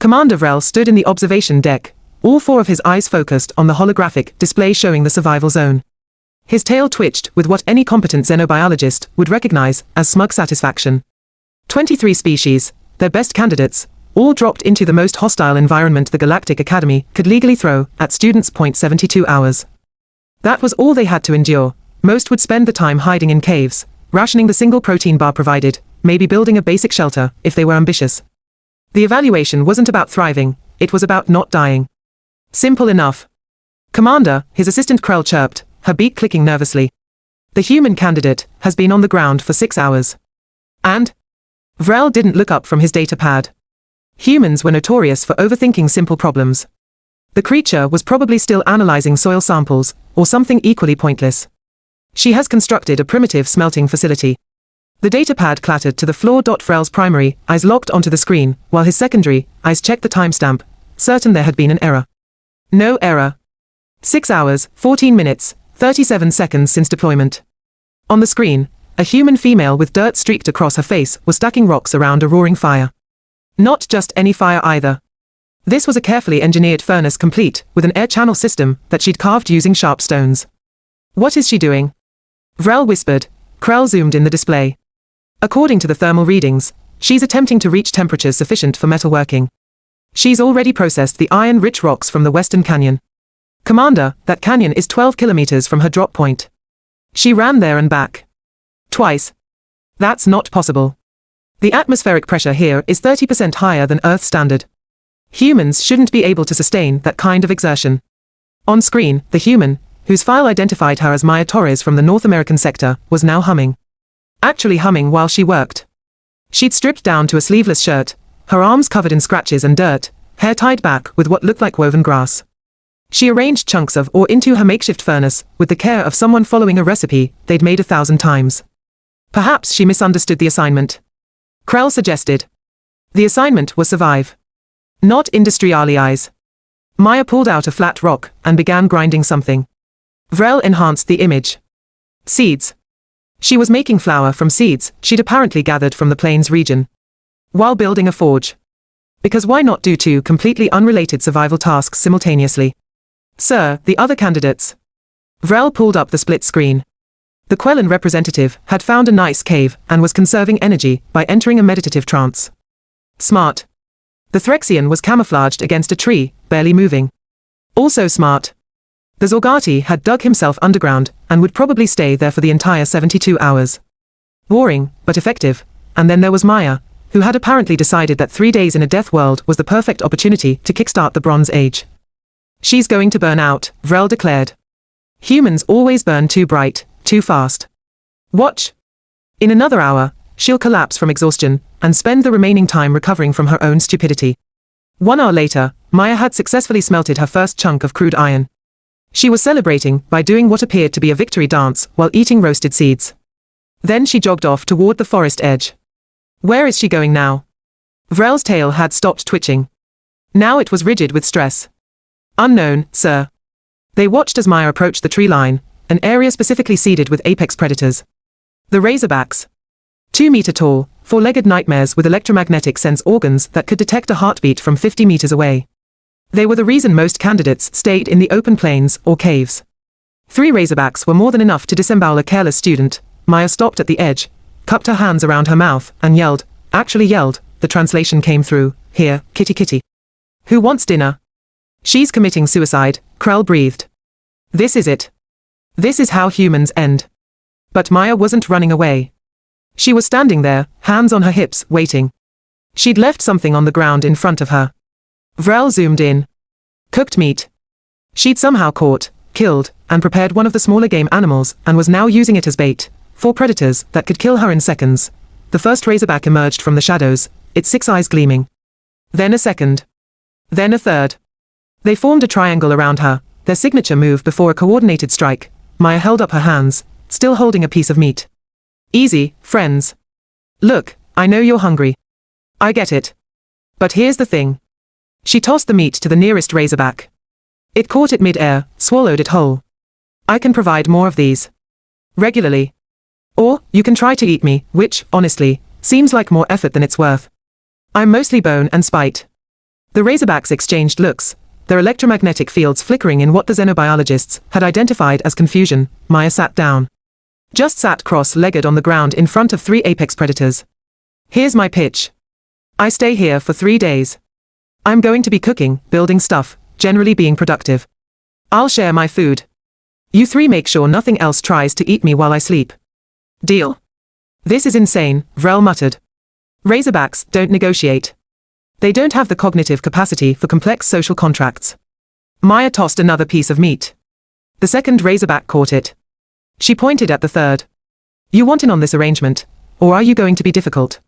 Commander Vrel stood in the observation deck, all four of his eyes focused on the holographic display showing the survival zone. His tail twitched with what any competent xenobiologist would recognize as smug satisfaction. 23 species, their best candidates, all dropped into the most hostile environment the Galactic Academy could legally throw at students. 72 hours. That was all they had to endure. Most would spend the time hiding in caves, rationing the single protein bar provided, maybe building a basic shelter if they were ambitious. The evaluation wasn't about thriving, it was about not dying. Simple enough. Commander, his assistant Krell chirped, her beak clicking nervously. The human candidate has been on the ground for 6 hours. And? Vrel didn't look up from his data pad. Humans were notorious for overthinking simple problems. The creature was probably still analyzing soil samples, or something equally pointless. She has constructed a primitive smelting facility. The datapad clattered to the floor. Vrel's primary eyes locked onto the screen, while his secondary eyes checked the timestamp, certain there had been an error. No error. 6 hours, 14 minutes, 37 seconds since deployment. On the screen, a human female with dirt streaked across her face was stacking rocks around a roaring fire. Not just any fire either. This was a carefully engineered furnace complete with an air channel system that she'd carved using sharp stones. What is she doing? Vrel whispered. Krell zoomed in the display. According to the thermal readings, she's attempting to reach temperatures sufficient for metalworking. She's already processed the iron-rich rocks from the Western Canyon. Commander, that canyon is 12 kilometers from her drop point. She ran there and back. Twice. That's not possible. The atmospheric pressure here is 30% higher than Earth standard. Humans shouldn't be able to sustain that kind of exertion. On screen, the human, whose file identified her as Maya Torres from the North American sector, was now humming. Actually humming while she worked. She'd stripped down to a sleeveless shirt, her arms covered in scratches and dirt, hair tied back with what looked like woven grass. She arranged chunks of ore into her makeshift furnace with the care of someone following a recipe they'd made 1,000 times. Perhaps she misunderstood the assignment. Krell suggested. The assignment was survive. Not industrialize. Maya pulled out a flat rock and began grinding something. Vrel enhanced the image. Seeds. She was making flour from seeds she'd apparently gathered from the plains region. While building a forge. Because why not do two completely unrelated survival tasks simultaneously? Sir, the other candidates. Vrel pulled up the split screen. The Quellan representative had found a nice cave and was conserving energy by entering a meditative trance. Smart. The Threxian was camouflaged against a tree, barely moving. Also smart. The Zorgati had dug himself underground and would probably stay there for the entire 72 hours. Boring, but effective. And then there was Maya, who had apparently decided that 3 days in a death world was the perfect opportunity to kickstart the Bronze Age. She's going to burn out, Vrel declared. Humans always burn too bright, too fast. Watch. In another hour, she'll collapse from exhaustion and spend the remaining time recovering from her own stupidity. 1 hour later, Maya had successfully smelted her first chunk of crude iron. She was celebrating by doing what appeared to be a victory dance while eating roasted seeds. Then she jogged off toward the forest edge. Where is she going now? Vrel's tail had stopped twitching. Now it was rigid with stress. Unknown, sir. They watched as Maya approached the tree line, an area specifically seeded with apex predators. The Razorbacks. 2-meter tall, 4-legged nightmares with electromagnetic sense organs that could detect a heartbeat from 50 meters away. They were the reason most candidates stayed in the open plains or caves. 3 Razorbacks were more than enough to disembowel a careless student. Maya stopped at the edge, cupped her hands around her mouth, and yelled, actually yelled, the translation came through, here, kitty kitty. Who wants dinner? She's committing suicide, Krell breathed. This is it. This is how humans end. But Maya wasn't running away. She was standing there, hands on her hips, waiting. She'd left something on the ground in front of her. Vrel zoomed in. Cooked meat. She'd somehow caught, killed, and prepared one of the smaller game animals and was now using it as bait for predators that could kill her in seconds. The first Razorback emerged from the shadows, its 6 eyes gleaming. Then a second. Then a third. They formed a triangle around her, their signature move before a coordinated strike. Maya held up her hands, still holding a piece of meat. Easy, friends. Look, I know you're hungry. I get it. But here's the thing. She tossed the meat to the nearest Razorback. It caught it mid-air, swallowed it whole. I can provide more of these. Regularly. Or, you can try to eat me, which, honestly, seems like more effort than it's worth. I'm mostly bone and spite. The Razorbacks exchanged looks, their electromagnetic fields flickering in what the xenobiologists had identified as confusion. Maya sat down. Just sat cross-legged on the ground in front of 3 apex predators. Here's my pitch. I stay here for 3 days. I'm going to be cooking, building stuff, generally being productive. I'll share my food. You 3 make sure nothing else tries to eat me while I sleep. Deal? This is insane, Vrel muttered. Razorbacks don't negotiate. They don't have the cognitive capacity for complex social contracts. Maya tossed another piece of meat. The second Razorback caught it. She pointed at the third. You want in on this arrangement, or are you going to be difficult?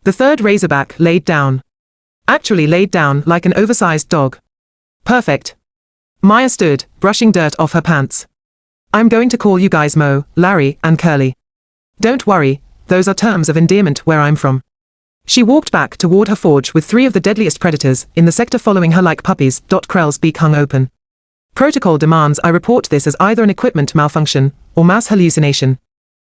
The third Razorback laid down. Actually laid down like an oversized dog. Perfect. Maya stood, brushing dirt off her pants. I'm going to call you guys Mo, Larry, and Curly. Don't worry, those are terms of endearment where I'm from. She walked back toward her forge with 3 of the deadliest predators in the sector following her like puppies. Krell's beak hung open. Protocol demands I report this as either an equipment malfunction or mass hallucination.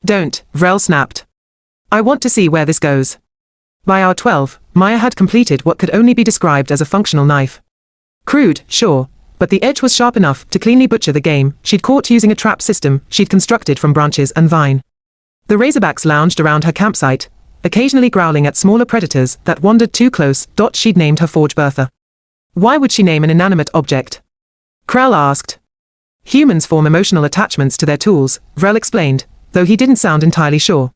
Don't, Vrel snapped. I want to see where this goes. By hour 12, Maya had completed what could only be described as a functional knife. Crude, sure, but the edge was sharp enough to cleanly butcher the game she'd caught using a trap system she'd constructed from branches and vine. The Razorbacks lounged around her campsite, occasionally growling at smaller predators that wandered too close. She'd named her forge Bertha. Why would she name an inanimate object? Krell asked. Humans form emotional attachments to their tools, Vrel explained, though he didn't sound entirely sure.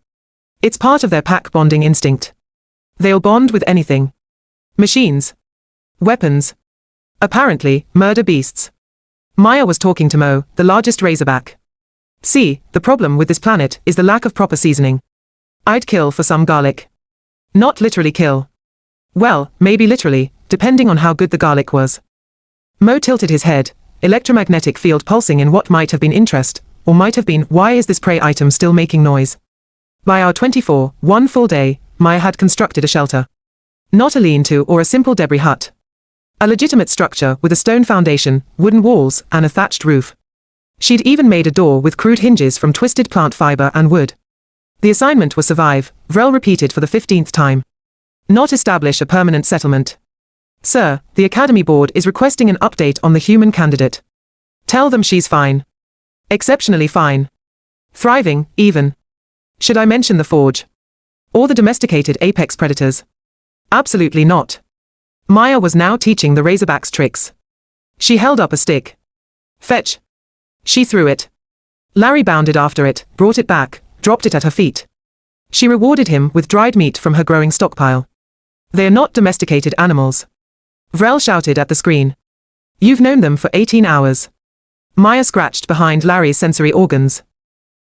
It's part of their pack bonding instinct. They'll bond with anything. Machines. Weapons. Apparently, murder beasts. Maya was talking to Mo, the largest Razorback. See, the problem with this planet is the lack of proper seasoning. I'd kill for some garlic. Not literally kill. Well, maybe literally, depending on how good the garlic was. Mo tilted his head, electromagnetic field pulsing in what might have been interest, or might have been why is this prey item still making noise. By hour 24, 1 full day, Maya had constructed a shelter. Not a lean-to or a simple debris hut. A legitimate structure with a stone foundation, wooden walls, and a thatched roof. She'd even made a door with crude hinges from twisted plant fiber and wood. The assignment was survive, Vrel repeated for the 15th time. Not establish a permanent settlement. Sir, the Academy Board is requesting an update on the human candidate. Tell them she's fine. Exceptionally fine. Thriving, even. Should I mention the forge? Or the domesticated apex predators? Absolutely not. Maya was now teaching the Razorbacks tricks. She held up a stick. Fetch. She threw it. Larry bounded after it, brought it back, dropped it at her feet. She rewarded him with dried meat from her growing stockpile. They are not domesticated animals. Vrel shouted at the screen. You've known them for 18 hours. Maya scratched behind Larry's sensory organs.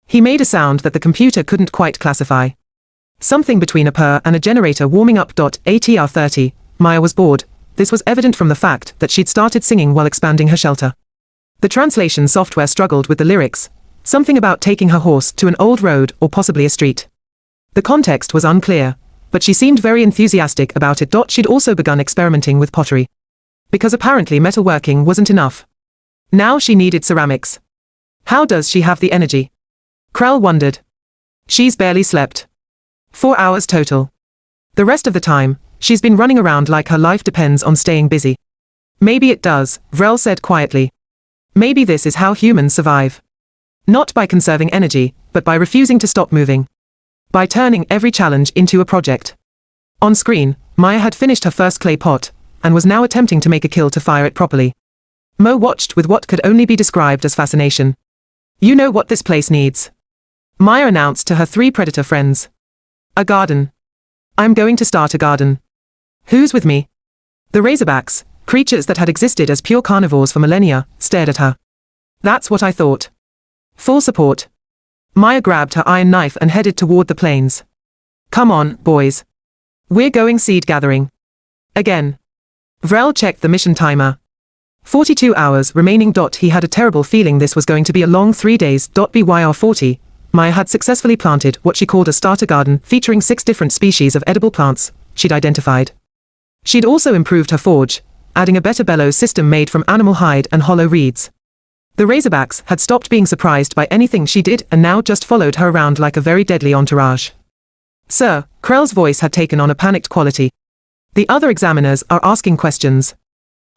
He made a sound that the computer couldn't quite classify. Something between a purr and a generator warming up. ATR 30, Maya was bored. This was evident from the fact that she'd started singing while expanding her shelter. The translation software struggled with the lyrics, something about taking her horse to an old road or possibly a street. The context was unclear, but she seemed very enthusiastic about it. She'd also begun experimenting with pottery. Because apparently metalworking wasn't enough. Now she needed ceramics. How does she have the energy? Krell wondered. She's barely slept. 4 hours total. The rest of the time, she's been running around like her life depends on staying busy. Maybe it does, Vrel said quietly. Maybe this is how humans survive. Not by conserving energy, but by refusing to stop moving. By turning every challenge into a project. On screen, Maya had finished her first clay pot, and was now attempting to make a kill to fire it properly. Mo watched with what could only be described as fascination. You know what this place needs. Maya announced to her 3 predator friends. A garden. I'm going to start a garden. Who's with me? The Razorbacks, creatures that had existed as pure carnivores for millennia, stared at her. That's what I thought. Full support. Maya grabbed her iron knife and headed toward the plains. Come on, boys. We're going seed gathering. Again. Vrel checked the mission timer. 42 hours remaining. He had a terrible feeling this was going to be a long 3 days. BYR 40, Maya had successfully planted what she called a starter garden featuring 6 different species of edible plants she'd identified. She'd also improved her forge, adding a better bellows system made from animal hide and hollow reeds. The Razorbacks had stopped being surprised by anything she did and now just followed her around like a very deadly entourage. Sir, Krell's voice had taken on a panicked quality. The other examiners are asking questions.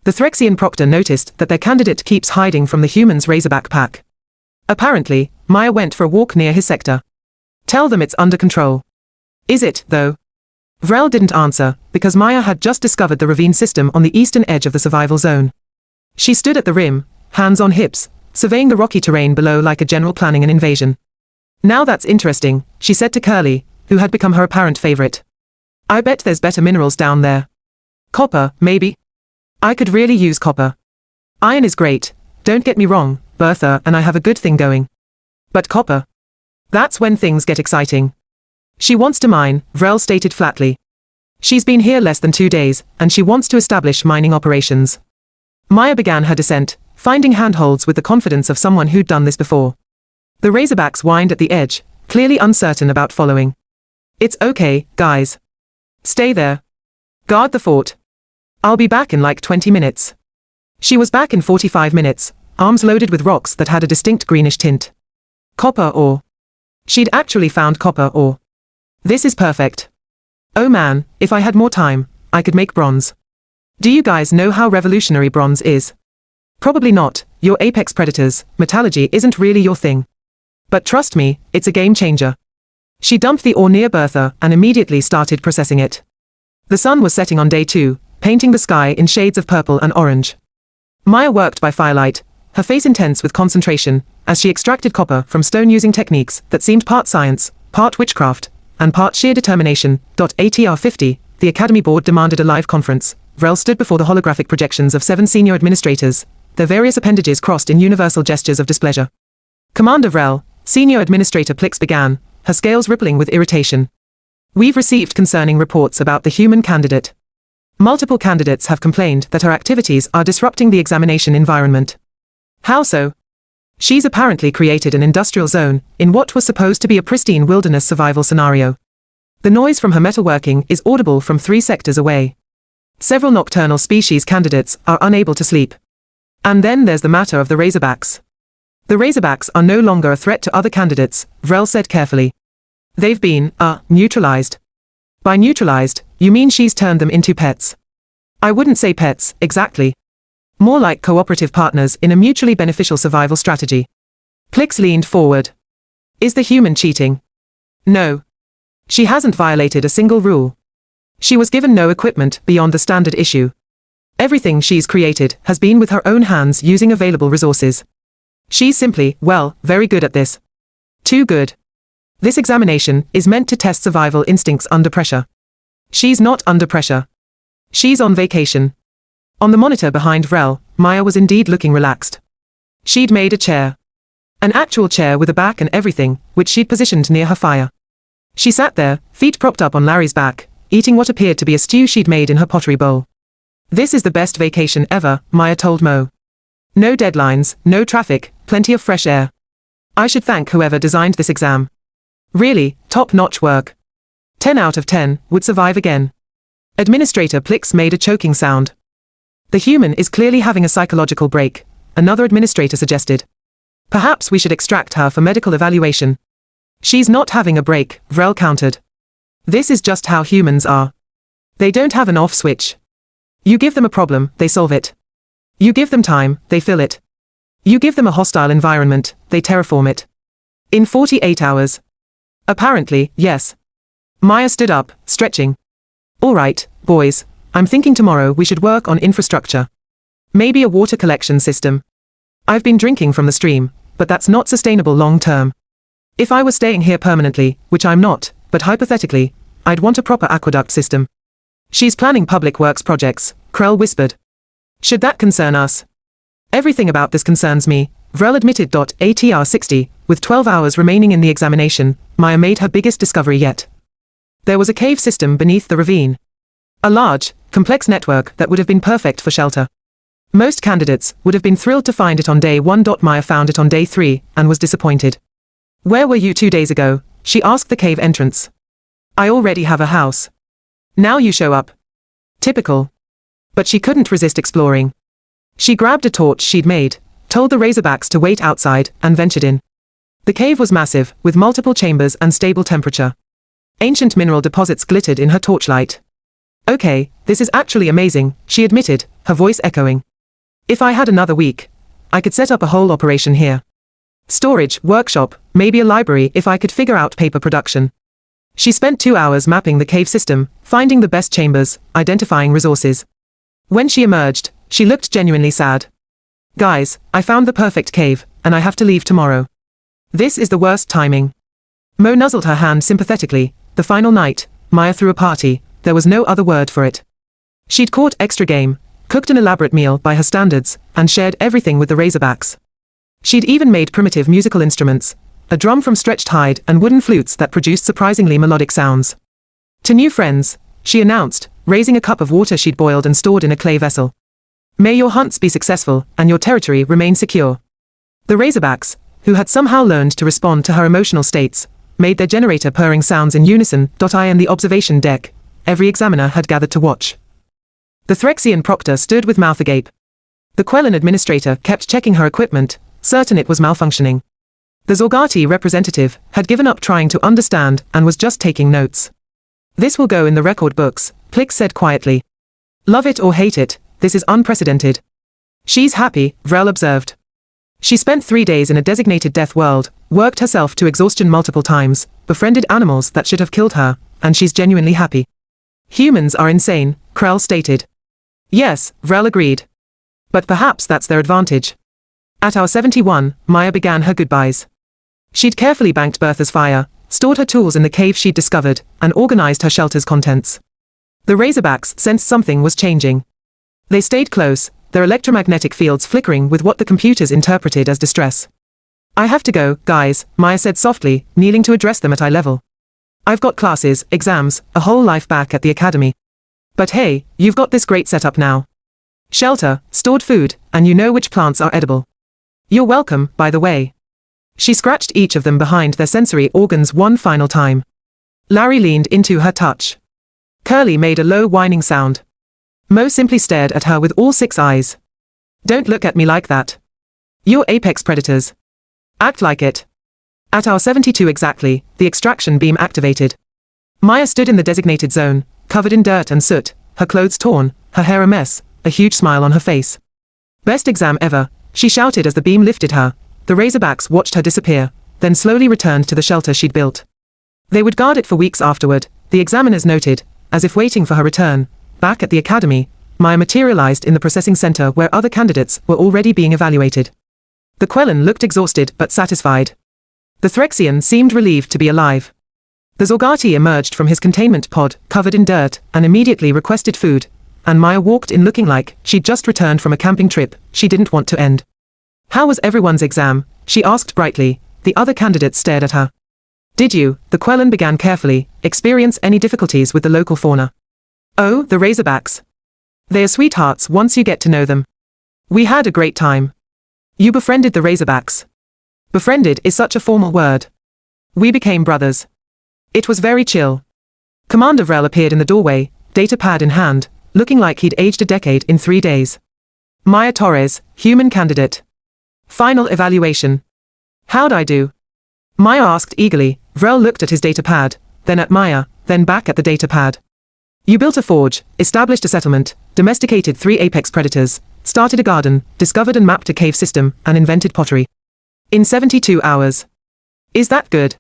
The Threxian proctor noticed that their candidate keeps hiding from the human's Razorback pack. Apparently, Maya went for a walk near his sector. Tell them it's under control. Is it, though? Vrel didn't answer, because Maya had just discovered the ravine system on the eastern edge of the survival zone. She stood at the rim, hands on hips, surveying the rocky terrain below like a general planning an invasion. Now that's interesting, she said to Curly, who had become her apparent favorite. I bet there's better minerals down there. Copper, maybe? I could really use copper. Iron is great, don't get me wrong, Bertha and I have a good thing going. But copper? That's when things get exciting. She wants to mine, Vrel stated flatly. She's been here less than 2 days, and she wants to establish mining operations. Maya began her descent, finding handholds with the confidence of someone who'd done this before. The Razorbacks whined at the edge, clearly uncertain about following. It's okay, guys. Stay there. Guard the fort. I'll be back in like 20 minutes. She was back in 45 minutes, arms loaded with rocks that had a distinct greenish tint. Copper ore. She'd actually found copper ore. This is perfect. Oh man, if I had more time, I could make bronze. Do you guys know how revolutionary bronze is? Probably not, you're apex predators, metallurgy isn't really your thing. But trust me, it's a game changer. She dumped the ore near Bertha and immediately started processing it. The sun was setting on day 2, painting the sky in shades of purple and orange. Maya worked by firelight, her face intense with concentration, as she extracted copper from stone using techniques that seemed part science, part witchcraft, and part sheer determination. ATR 50, the Academy Board demanded a live conference. Vrel stood before the holographic projections of 7 senior administrators, their various appendages crossed in universal gestures of displeasure. Commander Vrel, Senior Administrator Plix began, her scales rippling with irritation. We've received concerning reports about the human candidate. Multiple candidates have complained that her activities are disrupting the examination environment. How so? She's apparently created an industrial zone in what was supposed to be a pristine wilderness survival scenario. The noise from her metalworking is audible from 3 sectors away. Several nocturnal species candidates are unable to sleep. And then there's the matter of the Razorbacks. The Razorbacks are no longer a threat to other candidates, Vrel said carefully. They've been, neutralized. By neutralized, you mean she's turned them into pets? I wouldn't say pets, exactly. More like cooperative partners in a mutually beneficial survival strategy. Plix leaned forward. Is the human cheating? No. She hasn't violated a single rule. She was given no equipment beyond the standard issue. Everything she's created has been with her own hands using available resources. She's simply, well, very good at this. Too good. This examination is meant to test survival instincts under pressure. She's not under pressure. She's on vacation. On the monitor behind Vrel, Maya was indeed looking relaxed. She'd made a chair. An actual chair with a back and everything, which she'd positioned near her fire. She sat there, feet propped up on Larry's back, eating what appeared to be a stew she'd made in her pottery bowl. This is the best vacation ever, Maya told Mo. No deadlines, no traffic, plenty of fresh air. I should thank whoever designed this exam. Really, top-notch work. 10 out of 10, would survive again. Administrator Plix made a choking sound. The human is clearly having a psychological break, another administrator suggested. Perhaps we should extract her for medical evaluation. She's not having a break, Vrel countered. This is just how humans are. They don't have an off switch. You give them a problem, they solve it. You give them time, they fill it. You give them a hostile environment, they terraform it. In 48 hours. Apparently, yes. Maya stood up, stretching. All right, boys, I'm thinking tomorrow we should work on infrastructure. Maybe a water collection system. I've been drinking from the stream, but that's not sustainable long term. If I was staying here permanently, which I'm not, but hypothetically, I'd want a proper aqueduct system. She's planning public works projects, Krell whispered. Should that concern us? Everything about this concerns me, Vrel admitted. ATR 60, with 12 hours remaining in the examination, Maya made her biggest discovery yet. There was a cave system beneath the ravine. A large, complex network that would have been perfect for shelter. Most candidates would have been thrilled to find it on day 1. Maya found it on day 3, and was disappointed. Where were you 2 days ago? She asked the cave entrance. I already have a house. Now you show up. Typical. But she couldn't resist exploring. She grabbed a torch she'd made, told the Razorbacks to wait outside, and ventured in. The cave was massive, with multiple chambers and stable temperature. Ancient mineral deposits glittered in her torchlight. Okay, this is actually amazing, she admitted, her voice echoing. If I had another week, I could set up a whole operation here. Storage, workshop, maybe a library if I could figure out paper production. She spent 2 hours mapping the cave system, finding the best chambers, identifying resources. When she emerged, she looked genuinely sad. Guys, I found the perfect cave, and I have to leave tomorrow. This is the worst timing. Mo nuzzled her hand sympathetically. The final night, Maya threw a party, there was no other word for it. She'd caught extra game, cooked an elaborate meal by her standards, and shared everything with the Razorbacks. She'd even made primitive musical instruments, a drum from stretched hide and wooden flutes that produced surprisingly melodic sounds. To new friends, she announced, raising a cup of water she'd boiled and stored in a clay vessel. May your hunts be successful, and your territory remain secure. The Razorbacks, who had somehow learned to respond to her emotional states, made their generator purring sounds in unison. I and the observation deck, every examiner had gathered to watch. The Threxian proctor stood with mouth agape. The Quellan administrator kept checking her equipment, certain it was malfunctioning. The Zorgati representative had given up trying to understand and was just taking notes. This will go in the record books, Plix said quietly. Love it or hate it, this is unprecedented. She's happy, Vrel observed. She spent 3 days in a designated death world, worked herself to exhaustion multiple times, befriended animals that should have killed her, and she's genuinely happy. Humans are insane, Krell stated. Yes, Vrel agreed. But perhaps that's their advantage. At hour 71, Maya began her goodbyes. She'd carefully banked Bertha's fire, stored her tools in the cave she'd discovered, and organized her shelter's contents. The Razorbacks sensed something was changing. They stayed close, their electromagnetic fields flickering with what the computers interpreted as distress. I have to go, guys, Maya said softly, kneeling to address them at eye level. I've got classes, exams, a whole life back at the academy. But hey, you've got this great setup now. Shelter, stored food, and you know which plants are edible. You're welcome, by the way. She scratched each of them behind their sensory organs one final time. Larry leaned into her touch. Curly made a low whining sound. Mo simply stared at her with all 6 eyes. Don't look at me like that. You're apex predators. Act like it. At hour 72 exactly, the extraction beam activated. Maya stood in the designated zone, covered in dirt and soot, her clothes torn, her hair a mess, a huge smile on her face. Best exam ever, she shouted as the beam lifted her. The Razorbacks watched her disappear, then slowly returned to the shelter she'd built. They would guard it for weeks afterward, the examiners noted, as if waiting for her return. Back at the academy, Maya materialized in the processing center where other candidates were already being evaluated. The Quellan looked exhausted but satisfied. The Threxian seemed relieved to be alive. The Zorgati emerged from his containment pod, covered in dirt, and immediately requested food, and Maya walked in looking like she'd just returned from a camping trip she didn't want to end. How was everyone's exam? She asked brightly. The other candidates stared at her. Did you, the Quellan began carefully, experience any difficulties with the local fauna? Oh, the Razorbacks. They are sweethearts once you get to know them. We had a great time. You befriended the Razorbacks. Befriended is such a formal word. We became brothers. It was very chill. Commander Vrel appeared in the doorway, data pad in hand, looking like he'd aged a decade in 3 days. Maya Torres, human candidate. Final evaluation. How'd I do? Maya asked eagerly. Vrel looked at his data pad, then at Maya, then back at the data pad. You built a forge, established a settlement, domesticated 3 apex predators, started a garden, discovered and mapped a cave system, and invented pottery. In 72 hours. Is that good?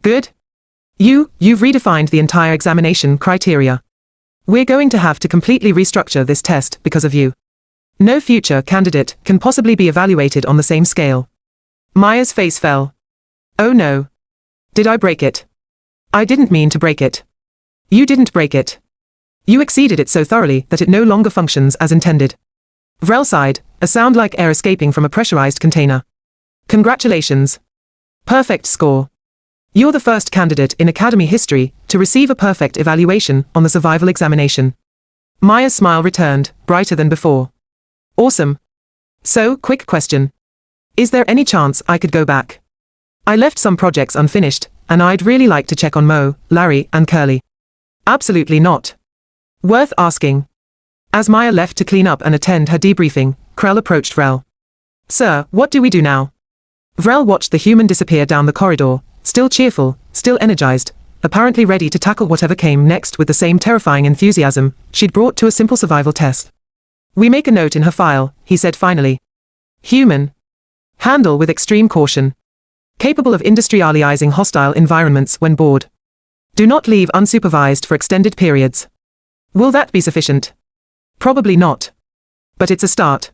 Good? You've redefined the entire examination criteria. We're going to have to completely restructure this test because of you. No future candidate can possibly be evaluated on the same scale. Maya's face fell. Oh no. Did I break it? I didn't mean to break it. You didn't break it. You exceeded it so thoroughly that it no longer functions as intended. Vrel sighed, a sound like air escaping from a pressurized container. Congratulations. Perfect score. You're the first candidate in Academy history to receive a perfect evaluation on the survival examination. Maya's smile returned, brighter than before. Awesome. So, quick question. Is there any chance I could go back? I left some projects unfinished, and I'd really like to check on Mo, Larry, and Curly. Absolutely not. Worth asking. As Maya left to clean up and attend her debriefing, Krell approached Vrel. Sir, what do we do now? Vrel watched the human disappear down the corridor, still cheerful, still energized, apparently ready to tackle whatever came next with the same terrifying enthusiasm she'd brought to a simple survival test. "We make a note in her file," he said finally. "Human. Handle with extreme caution. Capable of industrializing hostile environments when bored. Do not leave unsupervised for extended periods." Will that be sufficient? Probably not. But it's a start.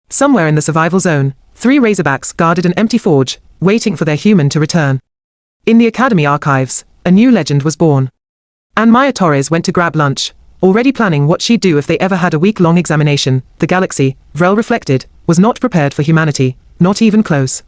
Somewhere in the survival zone, 3 Razorbacks guarded an empty forge, waiting for their human to return. In the Academy archives, a new legend was born. And Maya Torres went to grab lunch, already planning what she'd do if they ever had a week-long examination. The galaxy, Vrel reflected, was not prepared for humanity, not even close.